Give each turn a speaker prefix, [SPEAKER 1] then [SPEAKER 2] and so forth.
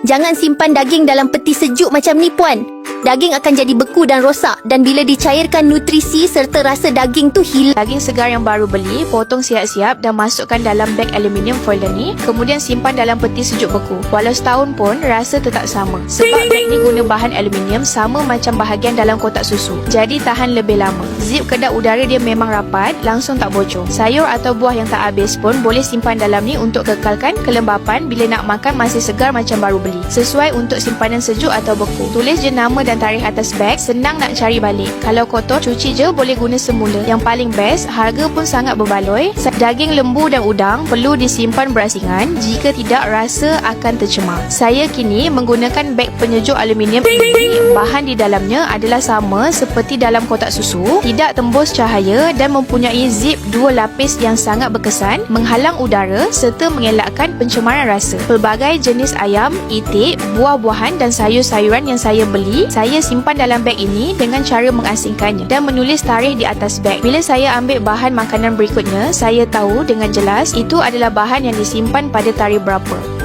[SPEAKER 1] Jangan simpan daging dalam peti sejuk macam ni, Puan. Daging akan jadi beku dan rosak, dan bila dicairkan nutrisi serta rasa daging tu hilang.
[SPEAKER 2] Daging segar yang baru beli, potong siap-siap dan masukkan dalam beg aluminium folder ni, kemudian simpan dalam peti sejuk beku. Walau setahun pun, rasa tetap sama. Sebab beg ni guna bahan aluminium sama macam bahagian dalam kotak susu. Jadi tahan lebih lama. Zip kedap udara dia memang rapat, langsung tak bocor. Sayur atau buah yang tak habis pun boleh simpan dalam ni untuk kekalkan kelembapan bila nak makan masih segar macam baru beli. Sesuai untuk simpanan sejuk atau beku. Tulis je nama dan tarikh atas beg, senang nak cari balik. Kalau kotor, cuci je, boleh guna semula. Yang paling best, harga pun sangat berbaloi. Daging lembu dan udang perlu disimpan berasingan, jika tidak rasa akan tercemar. Saya kini menggunakan beg penyejuk aluminium ini. Bahan di dalamnya adalah sama seperti dalam kotak susu, tidak tembus cahaya dan mempunyai zip 2 lapis yang sangat berkesan, menghalang udara serta mengelakkan pencemaran rasa. Pelbagai jenis ayam, itik, buah-buahan dan sayur-sayuran yang saya beli, saya simpan dalam beg ini dengan cara mengasingkannya dan menulis tarikh di atas beg. Bila saya ambil bahan makanan berikutnya, saya tahu dengan jelas itu adalah bahan yang disimpan pada tarikh berapa.